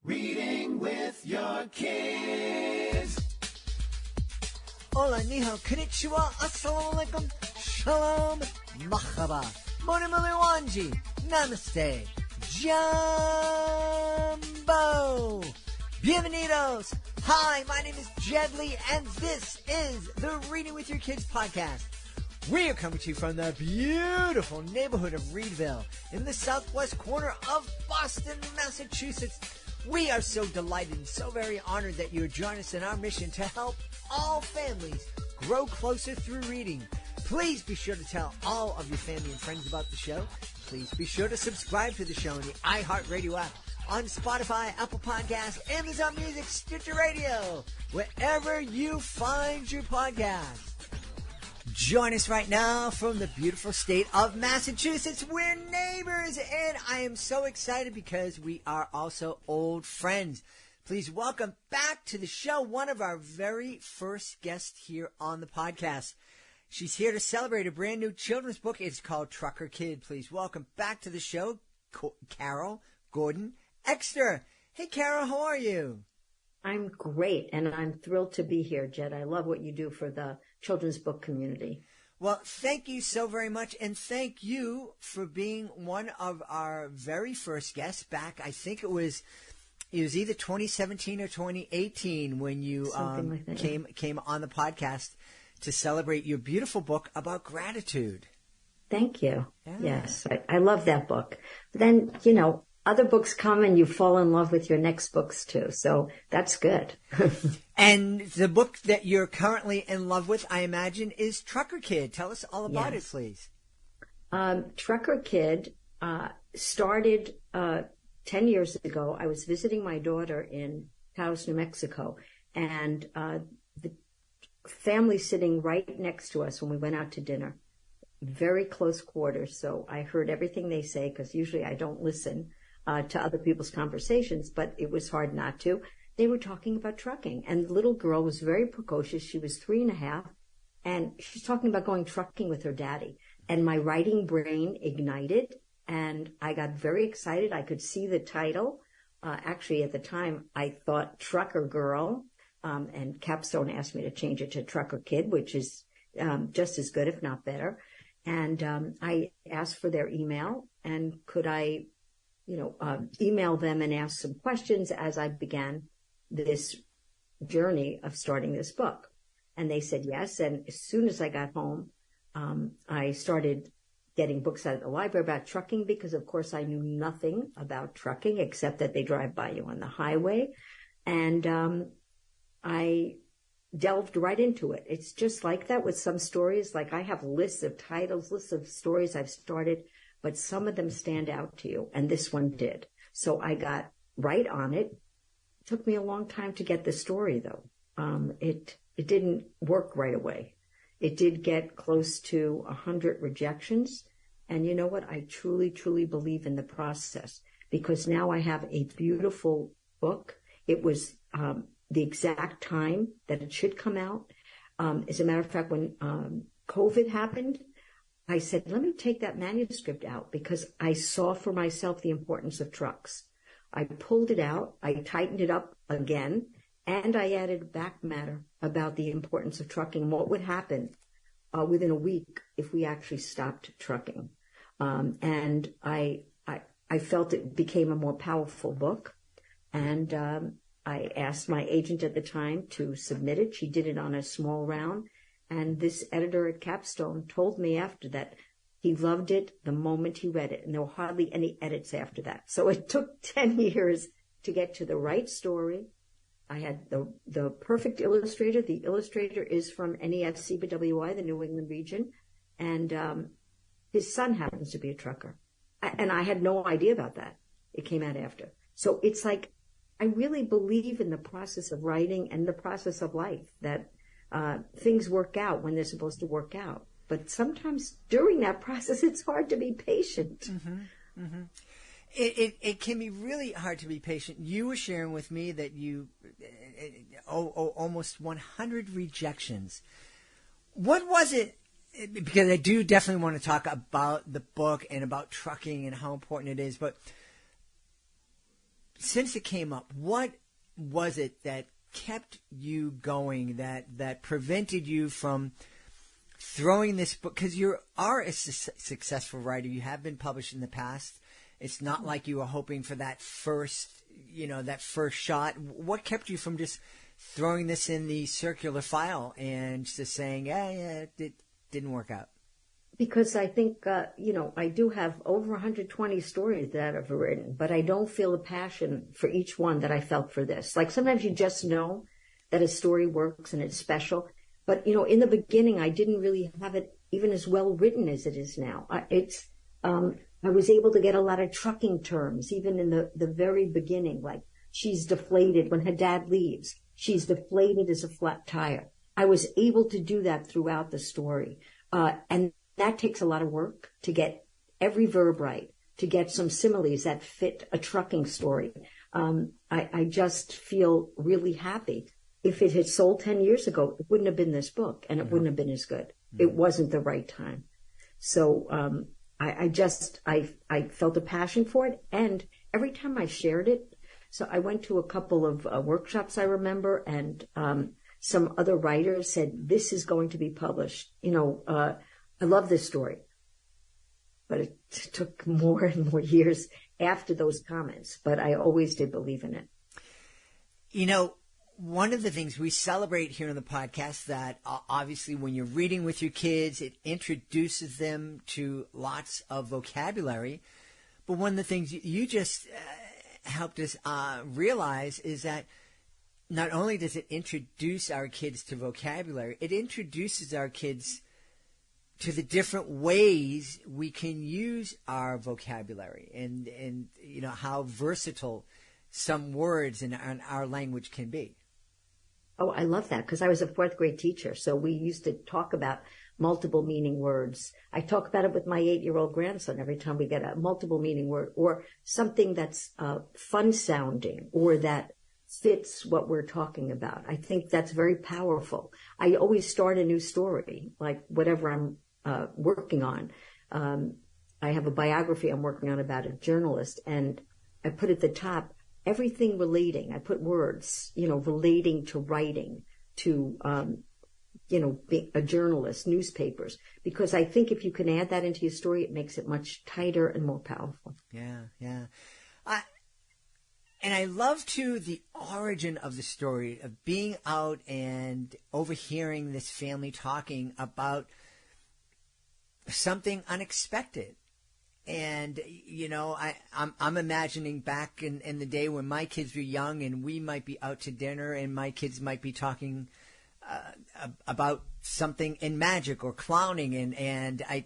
Reading with your kids. Hola, ni hao, konnichiwa, assalamu alaikum, shalom, mahaba, moni wanji, namaste, jumbo, bienvenidos. Hi, my name is Jed Lee, and this is the Reading with Your Kids podcast. We are coming to you from the beautiful neighborhood of Reedville in the southwest corner of Boston, Massachusetts. We are so delighted and so very honored that you join us in our mission to help all families grow closer through reading. Please be sure to tell all of your family and friends about the show. Please be sure to subscribe to the show on the iHeartRadio app, on Spotify, Apple Podcasts, Amazon Music, Stitcher Radio, wherever you find your podcast. Join us right now from the beautiful state of Massachusetts. We're neighbors, and I am so excited because we are also old friends. Please welcome back to the show one of our very first guests here on the podcast. She's here to celebrate a brand new children's book. It's called Trucker Kid. Please welcome back to the show, Carol Gordon Ekster. Hey, Carol, how are you? I'm great, and I'm thrilled to be here, Jed. I love what you do for the children's book community. Well, thank you so very much, and thank you for being one of our very first guests back. I think it was either 2017 or 2018 when you like that, came on the podcast to celebrate your beautiful book about gratitude. Thank you. Yeah. Yes, I love that book. But then, other books come and you fall in love with your next books too. So that's good. And the book that you're currently in love with, I imagine, is Trucker Kid. Tell us all about it, please. Trucker Kid started 10 years ago. I was visiting my daughter in Taos, New Mexico, and the family sitting right next to us when we went out to dinner. Very close quarters, so I heard everything they say because usually I don't listen to other people's conversations, but it was hard not to. They were talking about trucking, and the little girl was very precocious. She was 3.5, and she's talking about going trucking with her daddy. And my writing brain ignited, and I got very excited. I could see the title. Actually, at the time, I thought Trucker Girl, and Capstone asked me to change it to Trucker Kid, which is just as good, if not better. And I asked for their email, and could I email them and ask some questions as I began this journey of starting this book. And they said yes. And as soon as I got home, I started getting books out of the library about trucking because, of course, I knew nothing about trucking except that they drive by you on the highway. And I delved right into it. It's just like that with some stories. Like I have lists of titles, lists of stories I've started, but some of them stand out to you, and this one did. So I got right on it. Took me a long time to get the story, though. It didn't work right away. It did get close to 100 rejections, and you know what? I truly, truly believe in the process because now I have a beautiful book. It was the exact time that it should come out. As a matter of fact, when COVID happened, I said, let me take that manuscript out because I saw for myself the importance of trucks. I pulled it out, I tightened it up again, and I added back matter about the importance of trucking, what would happen within a week if we actually stopped trucking. And I felt it became a more powerful book. And I asked my agent at the time to submit it. She did it on a small round. And this editor at Capstone told me after that he loved it the moment he read it. And there were hardly any edits after that. So it took 10 years to get to the right story. I had the perfect illustrator. The illustrator is from NESCBWI, the New England region. And his son happens to be a trucker. And I had no idea about that. It came out after. So it's like I really believe in the process of writing and the process of life that things work out when they're supposed to work out. But sometimes during that process, it's hard to be patient. Mm-hmm. Mm-hmm. It can be really hard to be patient. You were sharing with me that you almost 100 rejections. What was it? Because I do definitely want to talk about the book and about trucking and how important it is. But since it came up, what was it that kept you going, that prevented you from throwing this book? Because you are a successful writer. You have been published in the past. It's not like you were hoping for that first shot. What kept you from just throwing this in the circular file and just saying, yeah, it didn't work out? Because I think, I do have over 120 stories that I've written, but I don't feel a passion for each one that I felt for this. Like sometimes you just know that a story works and it's special. But, in the beginning, I didn't really have it even as well written as it is now. I was able to get a lot of trucking terms, even in the very beginning, like she's deflated when her dad leaves. She's deflated as a flat tire. I was able to do that throughout the story. And that takes a lot of work to get every verb right, to get some similes that fit a trucking story. I just feel really happy. If it had sold 10 years ago, it wouldn't have been this book, and it wouldn't have been as good. It wasn't the right time. So I felt a passion for it, and every time I shared it, so I went to a couple of workshops, I remember, and some other writers said, this is going to be published. I love this story. But it took more and more years after those comments, but I always did believe in it. One of the things we celebrate here on the podcast that obviously when you're reading with your kids, it introduces them to lots of vocabulary. But one of the things you just helped us realize is that not only does it introduce our kids to vocabulary, it introduces our kids to the different ways we can use our vocabulary and how versatile some words in our language can be. Oh, I love that because I was a fourth grade teacher. So we used to talk about multiple meaning words. I talk about it with my 8-year-old grandson every time we get a multiple meaning word or something that's fun sounding or that fits what we're talking about. I think that's very powerful. I always start a new story, like whatever I'm working on. I have a biography I'm working on about a journalist, and I put at the top, everything relating. I put words, relating to writing, to, being a journalist, newspapers, because I think if you can add that into your story, it makes it much tighter and more powerful. Yeah. And I love, too, the origin of the story of being out and overhearing this family talking about something unexpected. And, I'm imagining back in the day when my kids were young and we might be out to dinner and my kids might be talking about something in magic or clowning.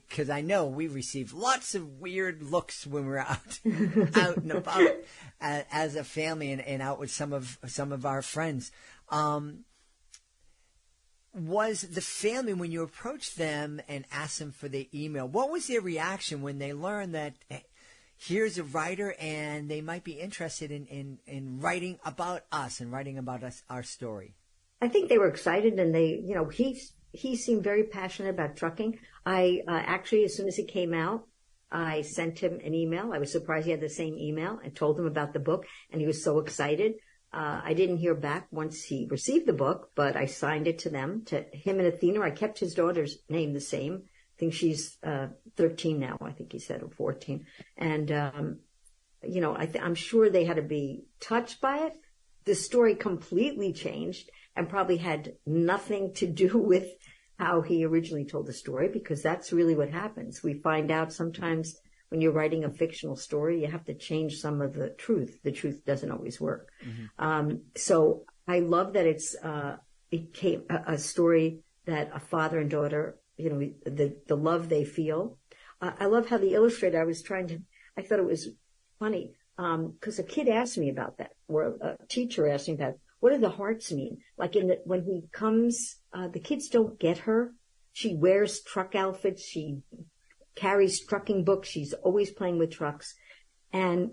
Because I know we received lots of weird looks when we were out and about as a family and out with some of our friends. Was the family, when you approached them and asked them for their email, what was their reaction when they learned that here's a writer and they might be interested in writing about us and writing about us, our story? I think they were excited, and they, he seemed very passionate about trucking. I actually, as soon as it came out, I sent him an email. I was surprised he had the same email. I told him about the book, and he was so excited. I didn't hear back once he received the book, but I signed it to him and Athena. I kept his daughter's name the same. I think she's 13 now, I think he said, or 14. And, I'm sure they had to be touched by it. The story completely changed and probably had nothing to do with how he originally told the story, because that's really what happens. We find out sometimes when you're writing a fictional story, you have to change some of the truth. The truth doesn't always work. Mm-hmm. So I love that it came a story that a father and daughter, the love they feel. I love how the illustrator, I thought it was funny, because a kid asked me about that, or a teacher asked me about, what do the hearts mean? Like when he comes, the kids don't get her. She wears truck outfits. She carries trucking books. She's always playing with trucks. And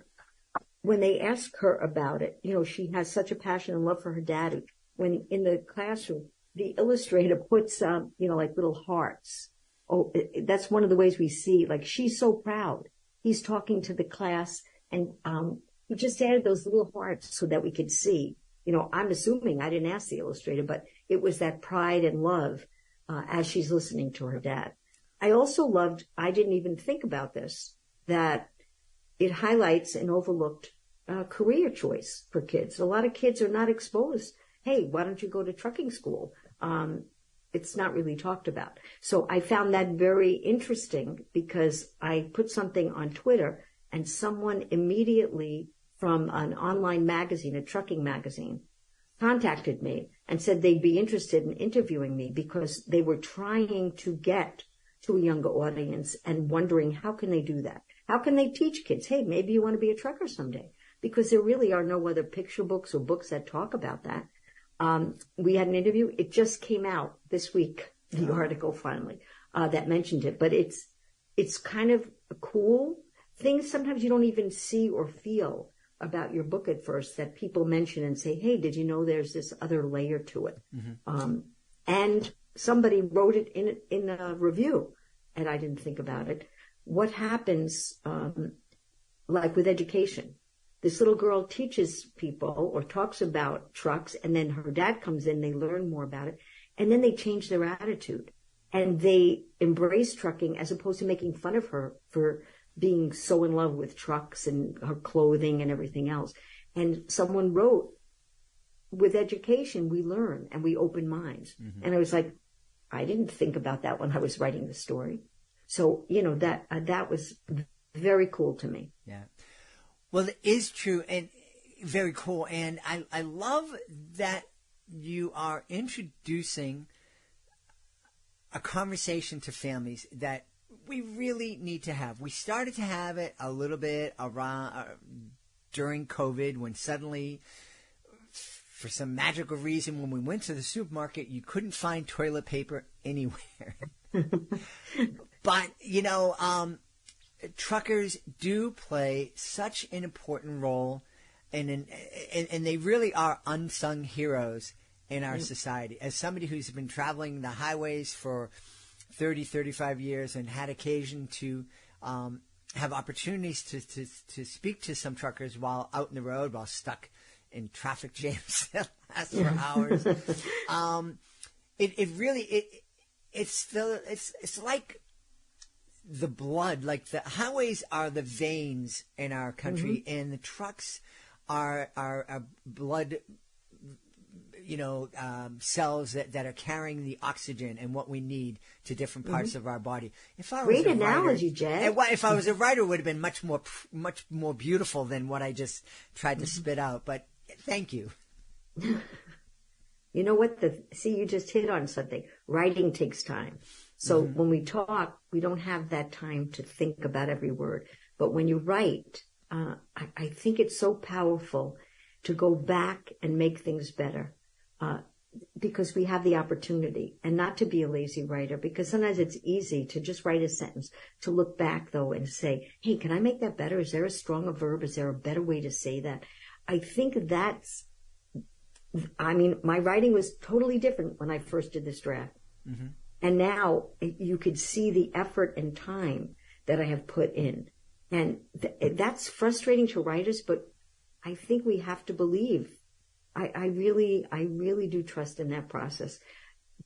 when they ask her about it, she has such a passion and love for her daddy. When in the classroom, the illustrator puts, like little hearts. Oh, that's one of the ways we see, like, she's so proud. He's talking to the class, and he just added those little hearts so that we could see. I'm assuming, I didn't ask the illustrator, but it was that pride and love as she's listening to her dad. I also loved, I didn't even think about this, that it highlights an overlooked career choice for kids. A lot of kids are not exposed. Hey, why don't you go to trucking school? It's not really talked about. So I found that very interesting because I put something on Twitter and someone immediately from an online magazine, a trucking magazine, contacted me and said they'd be interested in interviewing me because they were trying to get to a younger audience and wondering how can they do that? How can they teach kids, hey, maybe you want to be a trucker someday? Because there really are no other picture books or books that talk about that. We had an interview. It just came out this week, the article finally, that mentioned it. But it's kind of a cool thing. Sometimes you don't even see or feel about your book at first that people mention and say, hey, did you know there's this other layer to it? Mm-hmm. And somebody wrote it in a review, and I didn't think about it. What happens, like with education? This little girl teaches people or talks about trucks, and then her dad comes in, they learn more about it, and then they change their attitude. And they embrace trucking as opposed to making fun of her for being so in love with trucks and her clothing and everything else. And someone wrote, with education, we learn and we open minds. Mm-hmm. And I was like, I didn't think about that when I was writing the story. So, that was very cool to me. Yeah. Well, it is true and very cool. And I love that you are introducing a conversation to families that we really need to have. We started to have it a little bit around during COVID when suddenly, for some magical reason, when we went to the supermarket, you couldn't find toilet paper anywhere. But, truckers do play such an important role, and they really are unsung heroes in our society. As somebody who's been traveling the highways for 30, 35 years and had occasion to have opportunities to speak to some truckers while out in the road, while stuck in traffic jams that last for hours. It's like the blood, like the highways are the veins in our country, mm-hmm. and the trucks are blood, cells that are carrying the oxygen and what we need to different parts mm-hmm. of our body. Great analogy, Jed. If I was a writer, it would have been much more beautiful than what I just tried to mm-hmm. spit out. But thank you. You know what? You just hit on something. Writing takes time. So mm-hmm. when we talk, we don't have that time to think about every word. But when you write, I think it's so powerful to go back and make things better, because we have the opportunity, and not to be a lazy writer, because sometimes it's easy to just write a sentence, to look back though and say, hey, can I make that better? Is there a stronger verb? Is there a better way to say that? I think my writing was totally different when I first did this draft. Mm-hmm. And now you could see the effort and time that I have put in. And that's frustrating to writers, but I think we have to believe. I really do trust in that process,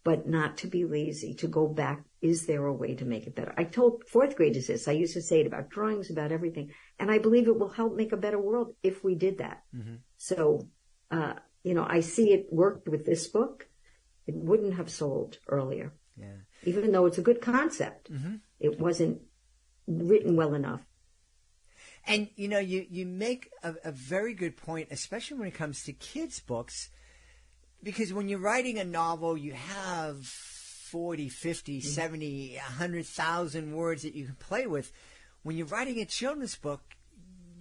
but not to be lazy, to go back. Is there a way to make it better? I told fourth graders this. I used to say it about drawings, about everything. And I believe it will help make a better world if we did that. Mm-hmm. So, I see it worked with this book. It wouldn't have sold earlier. Yeah. Even though it's a good concept, mm-hmm. it wasn't written well enough. And, you make a very good point, especially when it comes to kids' books, because when you're writing a novel, you have 40, 50, mm-hmm. 70, 100,000 words that you can play with. When you're writing a children's book,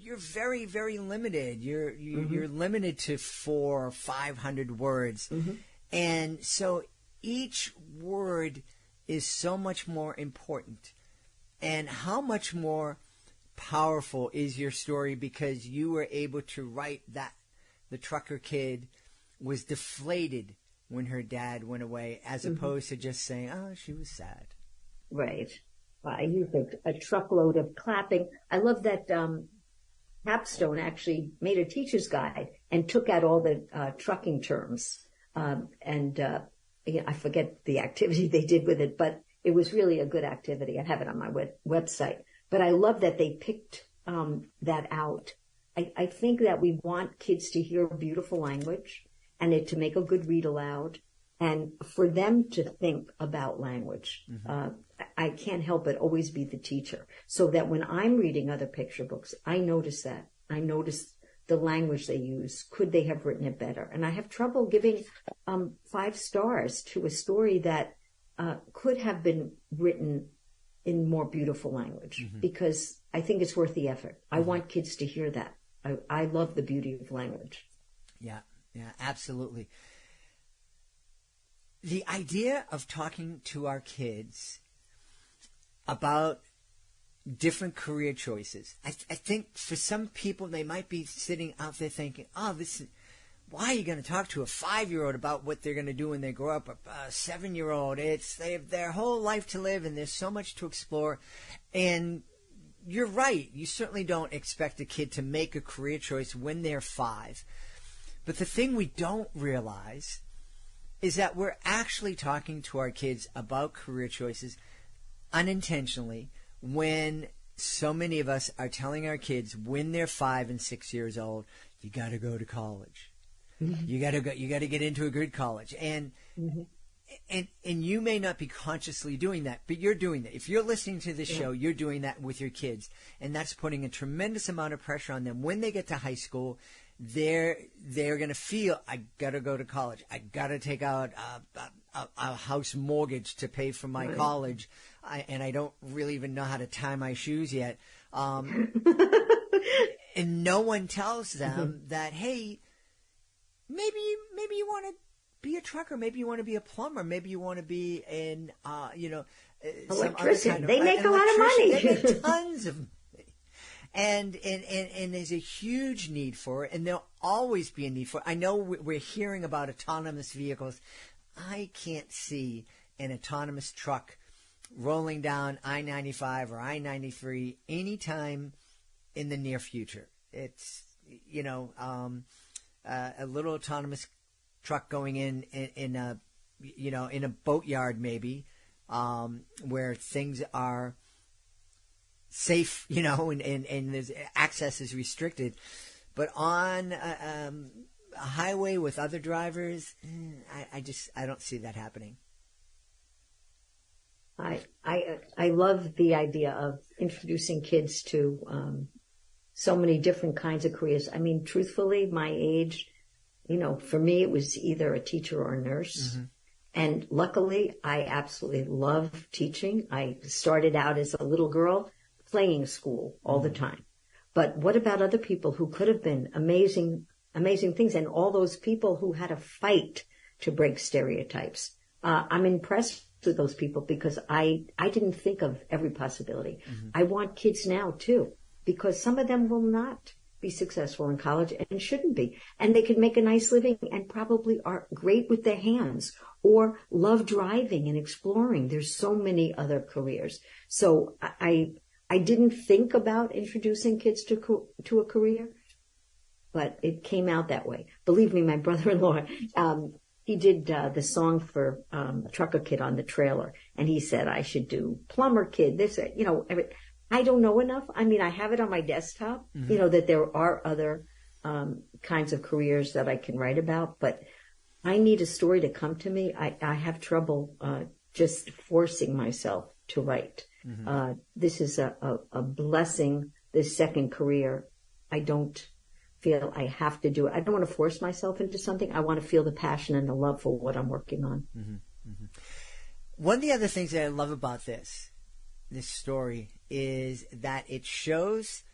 you're very, very limited. You're mm-hmm. limited to 400 or 500 words. Mm-hmm. And so each word is so much more important. And how much more powerful is your story because you were able to write that the trucker kid was deflated when her dad went away, as mm-hmm. opposed to just saying, oh, she was sad. Right. I used a truckload of clapping. I love that capstone actually made a teacher's guide and took out all the trucking terms. I forget the activity they did with it, but it was really a good activity. I have it on my website. But I love that they picked that out. I think that we want kids to hear beautiful language and to make a good read aloud and for them to think about language. Mm-hmm. I can't help but always be the teacher, so that when I'm reading other picture books, I notice that. I notice the language they use. Could they have written it better? And I have trouble giving 5 stars to a story that could have been written in more beautiful language, mm-hmm. because I think it's worth the effort. Mm-hmm. I want kids to hear that. I love the beauty of language. Yeah, absolutely. The idea of talking to our kids about different career choices, I think for some people they might be sitting out there thinking, why are you going to talk to a 5-year-old about what they're going to do when they grow up? A 7-year-old, they have their whole life to live and there's so much to explore. And you're right. You certainly don't expect a kid to make a career choice when they're 5. But the thing we don't realize is that we're actually talking to our kids about career choices unintentionally when so many of us are telling our kids when they're 5 and 6 years old, you got to go to college. Mm-hmm. You got to get into a good college. And mm-hmm. And you may not be consciously doing that, but you're doing that. If you're listening to this show, you're doing that with your kids. And that's putting a tremendous amount of pressure on them. When they get to high school, they're going to feel, I got to go to college. I got to take out a house mortgage to pay for my college. And I don't really even know how to tie my shoes yet. And no one tells them that, hey, maybe you want to be a trucker, maybe you want to be a plumber, maybe you want to be an, electrician. Kind of, they make a lot of money. They make tons of money. And there's a huge need for it, and there'll always be a need for it. I know we're hearing about autonomous vehicles. I can't see an autonomous truck rolling down I-95 or I-93 anytime in the near future. It's, a little autonomous truck going in a boatyard maybe, where things are safe, and there's access is restricted, but on a highway with other drivers, I don't see that happening. I love the idea of introducing kids to so many different kinds of careers. I mean, truthfully, my age, for me, it was either a teacher or a nurse. Mm-hmm. And luckily, I absolutely love teaching. I started out as a little girl playing school all the time. But what about other people who could have been amazing things, and all those people who had to fight to break stereotypes? I'm impressed with those people because I didn't think of every possibility. Mm-hmm. I want kids now, too, because some of them will not be successful in college and shouldn't be. And they can make a nice living and probably are great with their hands or love driving and exploring. There's so many other careers. So I didn't think about introducing kids to a career, but it came out that way. Believe me, my brother-in-law, he did the song for Trucker Kid on the trailer, and he said I should do Plumber Kid, this, I don't know enough. I mean, I have it on my desktop, mm-hmm. That there are other kinds of careers that I can write about, but I need a story to come to me. I have trouble just forcing myself to write. Mm-hmm. This is a blessing, this second career. I don't feel I have to do it. I don't want to force myself into something. I want to feel the passion and the love for what I'm working on. Mm-hmm. Mm-hmm. One of the other things that I love about this story is that it shows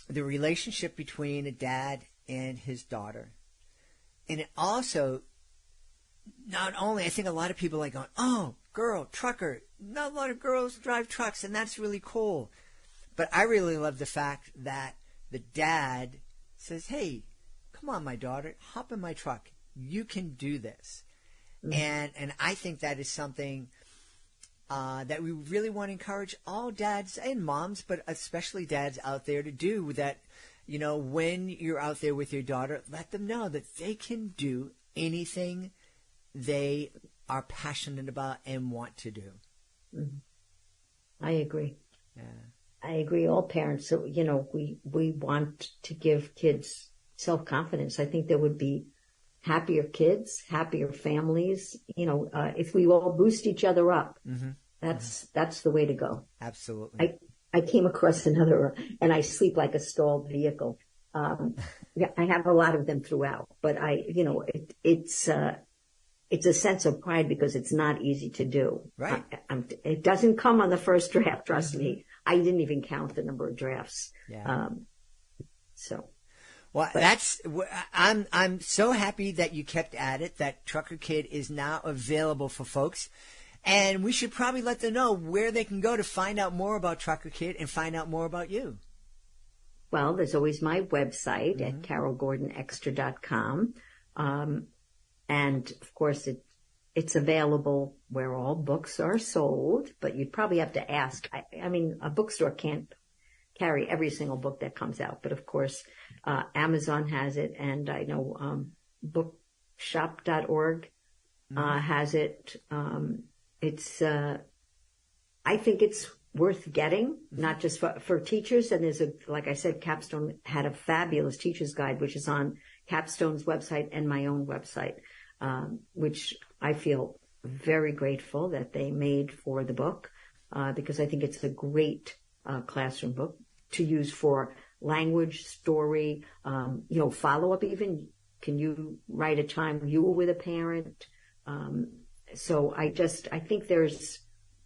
the relationship between a dad and his daughter. And it also, not only, I think a lot of people are going, oh, girl, trucker, not a lot of girls drive trucks, and that's really cool. But I really love the fact that the dad says, hey, come on, my daughter, hop in my truck. You can do this. Mm-hmm. And I think that is something that we really want to encourage all dads and moms, but especially dads out there to do that. You know, when you're out there with your daughter, let them know that they can do anything they are passionate about and want to do. Mm-hmm. I agree. Yeah. I agree. All parents, you know, we want to give kids self-confidence. I think there would be happier kids, happier families, you know, if we all boost each other up. Mm-hmm. That's the way to go. Absolutely. I came across another, and I sleep like a stalled vehicle. I have a lot of them throughout, but it's a sense of pride because it's not easy to do. Right. It doesn't come on the first draft. Trust me. I didn't even count the number of drafts. Yeah. Well, I'm so happy that you kept at it, that Trucker Kid is now available for folks. And we should probably let them know where they can go to find out more about Trucker Kid and find out more about you. Well, there's always my website at carolgordonekster.com. And of course it's available where all books are sold, but you'd probably have to ask. I mean, a bookstore can't carry every single book that comes out, but of course, Amazon has it, and I know, bookshop.org, has it. I think it's worth getting, not just for teachers. And there's like I said, Capstone had a fabulous teacher's guide, which is on Capstone's website and my own website, which I feel very grateful that they made for the book, because I think it's a great, classroom book to use for language, story, follow-up even. Can you write a time you were with a parent? So I think there's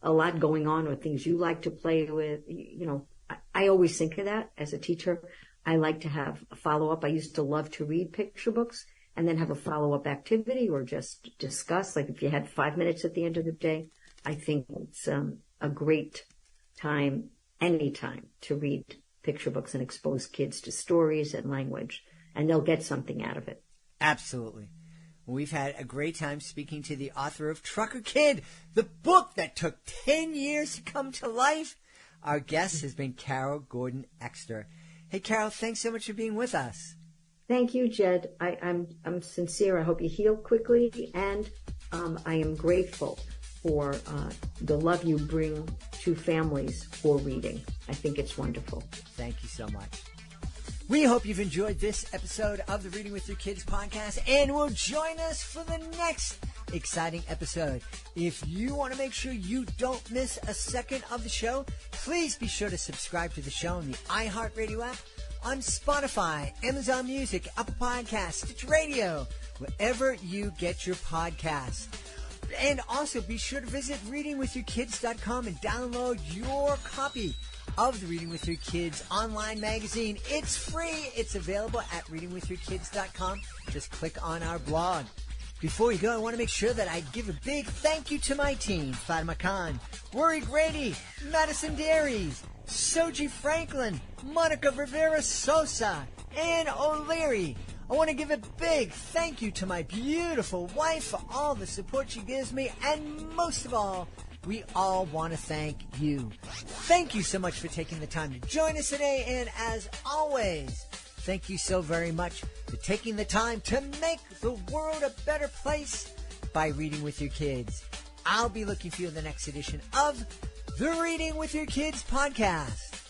a lot going on with things you like to play with. You know, I always think of that as a teacher. I like to have a follow-up. I used to love to read picture books and then have a follow-up activity or just discuss. Like if you had 5 minutes at the end of the day, I think it's a great time, anytime, to read picture books and expose kids to stories and language, and they'll get something out of it. Absolutely. We've had a great time speaking to the author of Trucker Kid, the book that took 10 years to come to life. Our guest has been Carol Gordon Ekster. Hey, Carol, thanks so much for being with us. Thank you, Jed. I'm sincere. I hope you heal quickly, and I am grateful for the love you bring to families for reading. I think it's wonderful. Thank you so much. We hope you've enjoyed this episode of the Reading with Your Kids podcast and will join us for the next exciting episode. If you want to make sure you don't miss a second of the show, please be sure to subscribe to the show on the iHeartRadio app, on Spotify, Amazon Music, Apple Podcasts, Stitch Radio, wherever you get your podcasts. And also be sure to visit readingwithyourkids.com and download your copy of the Reading With Your Kids online magazine. It's free. It's available at readingwithyourkids.com. Just click on our blog. Before we go, I want to make sure that I give a big thank you to my team: Fatima Khan, Rory Grady, Madison Dairies, Soji Franklin, Monica Rivera Sosa, Ann O'Leary. I want to give a big thank you to my beautiful wife for all the support she gives me, and most of all, we all want to thank you. Thank you so much for taking the time to join us today, and as always, thank you so very much for taking the time to make the world a better place by reading with your kids. I'll be looking for you in the next edition of the Reading with Your Kids podcast.